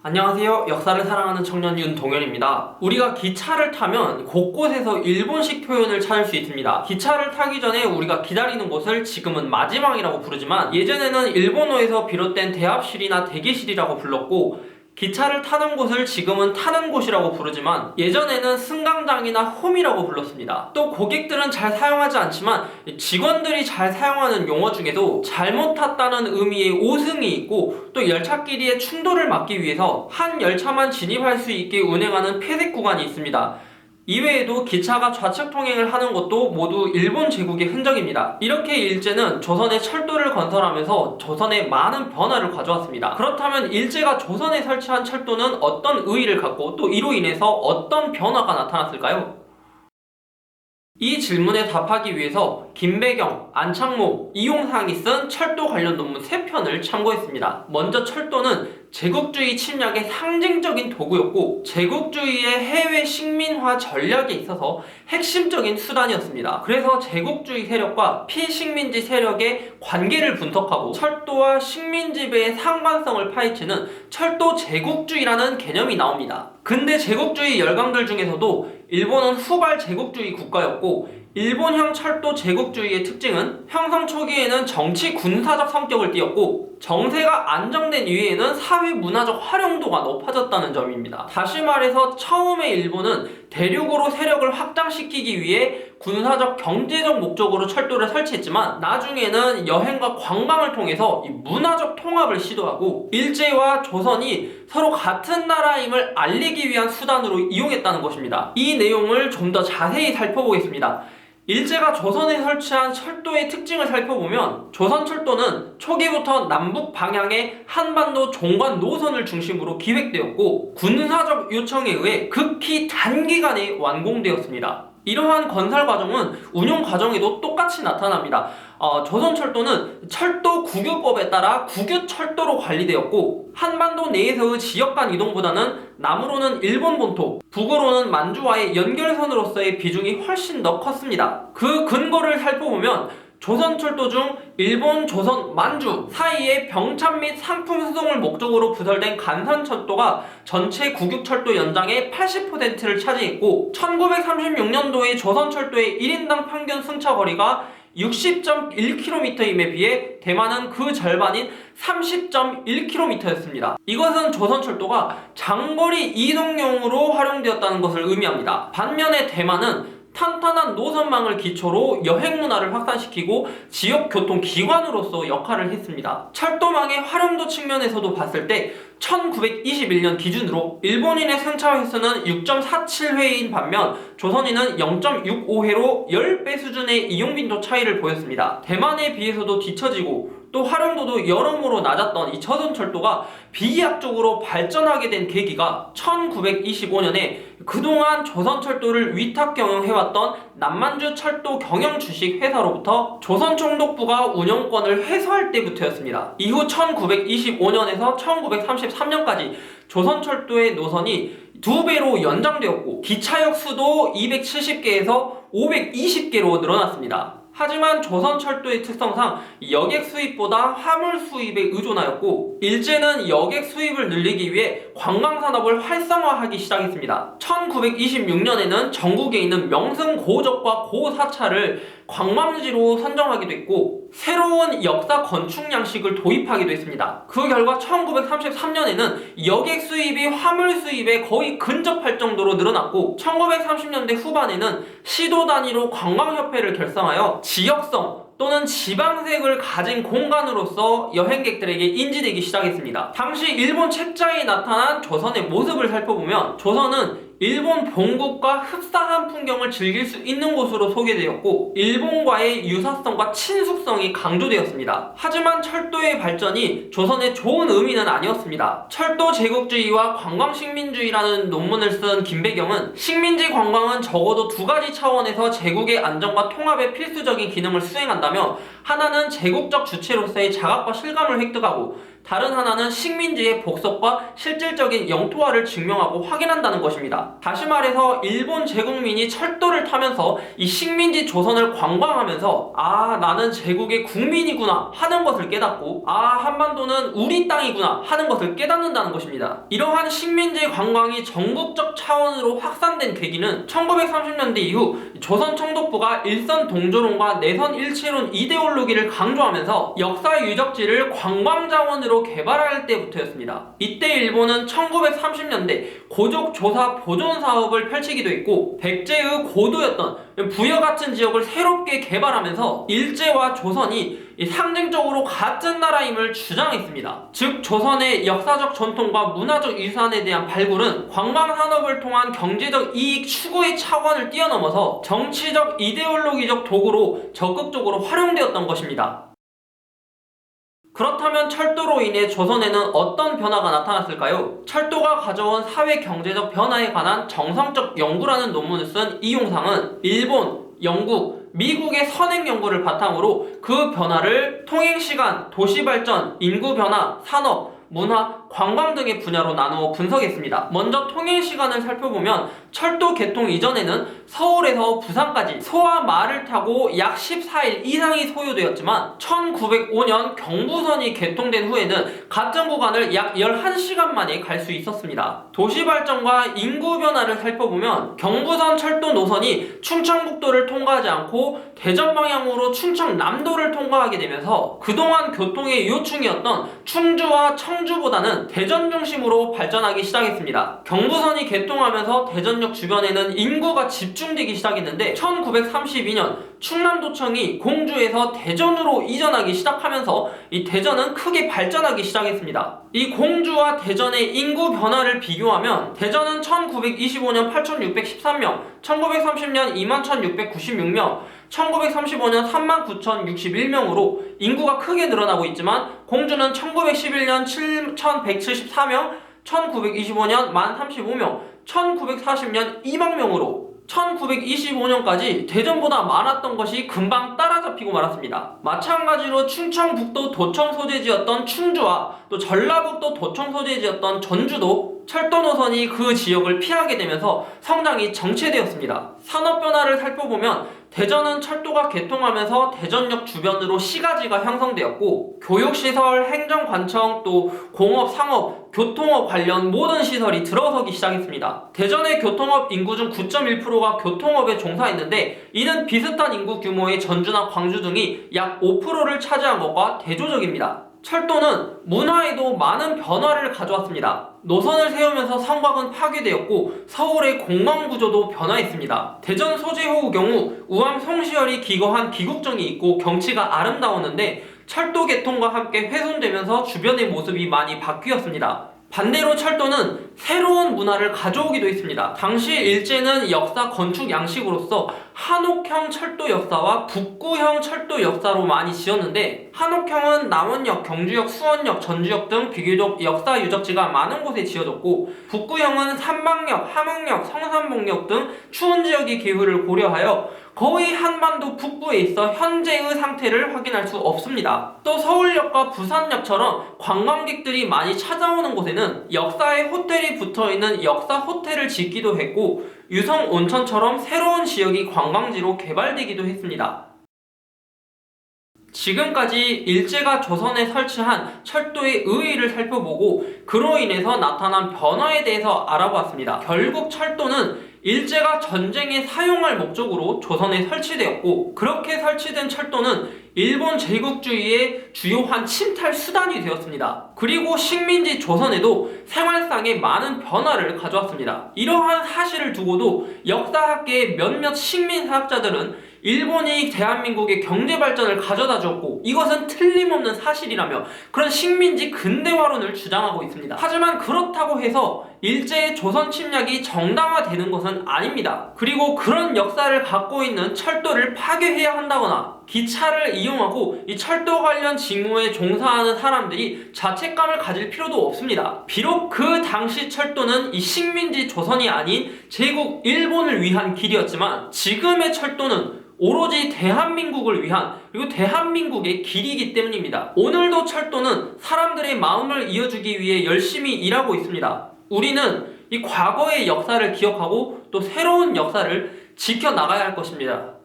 안녕하세요. 역사를 사랑하는 청년 윤동현입니다. 우리가 기차를 타면 곳곳에서 일본식 표현을 찾을 수 있습니다. 기차를 타기 전에 우리가 기다리는 곳을 지금은 마지막이라고 부르지만 예전에는 일본어에서 비롯된 대합실이나 대기실이라고 불렀고, 기차를 타는 곳을 지금은 타는 곳이라고 부르지만 예전에는 승강장이나 홈이라고 불렀습니다. 또 고객들은 잘 사용하지 않지만 직원들이 잘 사용하는 용어 중에도 잘못 탔다는 의미의 오승이 있고, 또 열차끼리의 충돌을 막기 위해서 한 열차만 진입할 수 있게 운행하는 폐색 구간이 있습니다. 이외에도 기차가 좌측 통행을 하는 것도 모두 일본 제국의 흔적입니다. 이렇게 일제는 조선에 철도를 건설하면서 조선에 많은 변화를 가져왔습니다. 그렇다면 일제가 조선에 설치한 철도는 어떤 의의를 갖고 또 이로 인해서 어떤 변화가 나타났을까요? 이 질문에 답하기 위해서 김배경, 안창모, 이용상이 쓴 철도 관련 논문 3편을 참고했습니다. 먼저 철도는 제국주의 침략의 상징적인 도구였고, 제국주의의 해외 식민화 전략에 있어서 핵심적인 수단이었습니다. 그래서 제국주의 세력과 피식민지 세력의 관계를 분석하고 철도와 식민지배의 상관성을 파헤치는 철도 제국주의라는 개념이 나옵니다. 근대 제국주의 열강들 중에서도 일본은 후발 제국주의 국가였고, 일본형 철도 제국주의의 특징은 형성 초기에는 정치 군사적 성격을 띠었고, 정세가 안정된 이후에는 사회 문화적 활용도가 높아졌다는 점입니다. 다시 말해서 처음에 일본은 대륙으로 세력을 확장시키기 위해 군사적 경제적 목적으로 철도를 설치했지만 나중에는 여행과 관광을 통해서 이 문화적 통합을 시도하고 일제와 조선이 서로 같은 나라임을 알리기 위한 수단으로 이용했다는 것입니다. 이 내용을 좀 더 자세히 살펴보겠습니다. 일제가 조선에 설치한 철도의 특징을 살펴보면 조선철도는 초기부터 남북 방향의 한반도 종관 노선을 중심으로 기획되었고 군사적 요청에 의해 극히 단기간에 완공되었습니다. 이러한 건설 과정은 운용 과정에도 똑같이 나타납니다. 조선철도는 철도 국유법에 따라 국유철도로 관리되었고, 한반도 내에서의 지역 간 이동보다는 남으로는 일본 본토, 북으로는 만주와의 연결선으로서의 비중이 훨씬 더 컸습니다. 그 근거를 살펴보면 조선철도 중 일본, 조선, 만주 사이에 병참 및 상품 수송을 목적으로 부설된 간선철도가 전체 국유철도 연장의 80%를 차지했고, 1936년도에 조선철도의 1인당 평균 승차 거리가 60.1km임에 비해 대만은 그 절반인 30.1km였습니다. 이것은 조선철도가 장거리 이동용으로 활용되었다는 것을 의미합니다. 반면에 대만은 탄탄한 노선망을 기초로 여행 문화를 확산시키고 지역 교통 기관으로서 역할을 했습니다. 철도망의 활용도 측면에서도 봤을 때 1921년 기준으로 일본인의 승차 횟수는 6.47회인 반면 조선인은 0.65회로 10배 수준의 이용 빈도 차이를 보였습니다. 대만에 비해서도 뒤처지고 또 활용도도 여러모로 낮았던 이 조선철도가 비약적으로 발전하게 된 계기가 1925년에 그동안 조선철도를 위탁 경영해왔던 남만주 철도 경영 주식 회사로부터 조선총독부가 운영권을 회수할 때부터였습니다. 이후 1925년에서 1933년까지 조선철도의 노선이 2배로 연장되었고 기차역 수도 270개에서 520개로 늘어났습니다. 하지만 조선철도의 특성상 여객 수입보다 화물 수입에 의존하였고, 일제는 여객 수입을 늘리기 위해 관광산업을 활성화하기 시작했습니다. 1926년에는 전국에 있는 명승 고적과 고사차를 관광지로 선정하기도 했고, 새로운 역사 건축 양식을 도입하기도 했습니다. 그 결과 1933년에는 여객 수입이 화물 수입에 거의 근접할 정도로 늘어났고, 1930년대 후반에는 시도 단위로 관광협회를 결성하여 지역성 또는 지방색을 가진 공간으로서 여행객들에게 인지되기 시작했습니다. 당시 일본 책자에 나타난 조선의 모습을 살펴보면 조선은 일본 본국과 흡사한 풍경을 즐길 수 있는 곳으로 소개되었고, 일본과의 유사성과 친숙성이 강조되었습니다. 하지만 철도의 발전이 조선의 좋은 의미는 아니었습니다. 철도 제국주의와 관광식민주의라는 논문을 쓴 김배경은 식민지 관광은 적어도 2가지 차원에서 제국의 안정과 통합의 필수적인 기능을 수행한다며, 하나는 제국적 주체로서의 자각과 실감을 획득하고 다른 하나는 식민지의 복속과 실질적인 영토화를 증명하고 확인한다는 것입니다. 다시 말해서 일본 제국민이 철도를 타면서 이 식민지 조선을 관광하면서 나는 제국의 국민이구나 하는 것을 깨닫고 한반도는 우리 땅이구나 하는 것을 깨닫는다는 것입니다. 이러한 식민지 관광이 전국적 차원으로 확산된 계기는 1930년대 이후 조선 총독부가 일선 동조론과 내선 일치론 이데올로기를 강조하면서 역사 유적지를 관광자원으로 개발할 때부터였습니다. 이때 일본은 1930년대 고족 조사 보존 사업을 펼치기도 했고 백제의 고도였던 부여 같은 지역을 새롭게 개발하면서 일제와 조선이 상징적으로 같은 나라임을 주장했습니다. 즉 조선의 역사적 전통과 문화적 유산에 대한 발굴은 관광 산업을 통한 경제적 이익 추구의 차원을 뛰어넘어서 정치적 이데올로기적 도구로 적극적으로 활용되었던 것입니다. 그렇다면 철도로 인해 조선에는 어떤 변화가 나타났을까요? 철도가 가져온 사회 경제적 변화에 관한 정성적 연구라는 논문을 쓴 이용상은 일본, 영국, 미국의 선행 연구를 바탕으로 그 변화를 통행시간, 도시발전, 인구변화, 산업, 문화, 관광 등의 분야로 나누어 분석했습니다. 먼저 통행시간을 살펴보면 철도 개통 이전에는 서울에서 부산까지 소와 말을 타고 약 14일 이상이 소요되었지만 1905년 경부선이 개통된 후에는 같은 구간을 약 11시간 만에 갈 수 있었습니다. 도시발전과 인구변화를 살펴보면 경부선 철도 노선이 충청북도를 통과하지 않고 대전 방향으로 충청남도를 통과하게 되면서 그동안 교통의 요충이었던 충주와 청주보다는 대전 중심으로 발전하기 시작했습니다. 경부선이 개통하면서 대전역 주변에는 인구가 집중되기 시작했는데 1932년 충남도청이 공주에서 대전으로 이전하기 시작하면서 이 대전은 크게 발전하기 시작했습니다. 이 공주와 대전의 인구 변화를 비교하면 대전은 1925년 8,613명, 1930년 21,696명, 1935년 39,061명으로 인구가 크게 늘어나고 있지만 공주는 1911년 7,174명, 1925년 1,035명, 1940년 2만명으로 1925년까지 대전보다 많았던 것이 금방 따라잡히고 말았습니다. 마찬가지로 충청북도 도청 소재지였던 충주와 또 전라북도 도청 소재지였던 전주도 철도 노선이 그 지역을 피하게 되면서 성장이 정체되었습니다. 산업 변화를 살펴보면 대전은 철도가 개통하면서 대전역 주변으로 시가지가 형성되었고 교육시설, 행정관청, 또 공업, 상업, 교통업 관련 모든 시설이 들어서기 시작했습니다. 대전의 교통업 인구 중 9.1%가 교통업에 종사했는데 이는 비슷한 인구 규모의 전주나 광주 등이 약 5%를 차지한 것과 대조적입니다. 철도는 문화에도 많은 변화를 가져왔습니다. 노선을 세우면서 성곽은 파괴되었고 서울의 공항구조도 변화했습니다. 대전 소재호의 경우 우암 송시열이 기거한 기국정이 있고 경치가 아름다웠는데 철도 개통과 함께 훼손되면서 주변의 모습이 많이 바뀌었습니다. 반대로 철도는 새로운 문화를 가져오기도 했습니다. 당시 일제는 역사 건축 양식으로서 한옥형 철도 역사와 북구형 철도 역사로 많이 지었는데 한옥형은 남원역, 경주역, 수원역, 전주역 등 비교적 역사 유적지가 많은 곳에 지어졌고 북구형은 삼방역, 함흥역, 성산봉역 등 추운 지역의 기후를 고려하여 거의 한반도 북부에 있어 현재의 상태를 확인할 수 없습니다. 또 서울역과 부산역처럼 관광객들이 많이 찾아오는 곳에는 역사의 호텔이 붙어있는 역사 호텔을 짓기도 했고 유성 온천처럼 새로운 지역이 관광지로 개발되기도 했습니다. 지금까지 일제가 조선에 설치한 철도의 의의를 살펴보고 그로 인해서 나타난 변화에 대해서 알아보았습니다. 결국 철도는 일제가 전쟁에 사용할 목적으로 조선에 설치되었고 그렇게 설치된 철도는 일본 제국주의의 주요한 침탈 수단이 되었습니다. 그리고 식민지 조선에도 생활상에 많은 변화를 가져왔습니다. 이러한 사실을 두고도 역사학계의 몇몇 식민사학자들은 일본이 대한민국의 경제발전을 가져다 줬고 이것은 틀림없는 사실이라며 그런 식민지 근대화론을 주장하고 있습니다. 하지만 그렇다고 해서 일제의 조선 침략이 정당화되는 것은 아닙니다. 그리고 그런 역사를 갖고 있는 철도를 파괴해야 한다거나 기차를 이용하고 이 철도 관련 직무에 종사하는 사람들이 자책감을 가질 필요도 없습니다. 비록 그 당시 철도는 이 식민지 조선이 아닌 제국 일본을 위한 길이었지만 지금의 철도는 오로지 대한민국을 위한 그리고 대한민국의 길이기 때문입니다. 오늘도 철도는 사람들의 마음을 이어주기 위해 열심히 일하고 있습니다. 우리는 이 과거의 역사를 기억하고 또 새로운 역사를 지켜나가야 할 것입니다.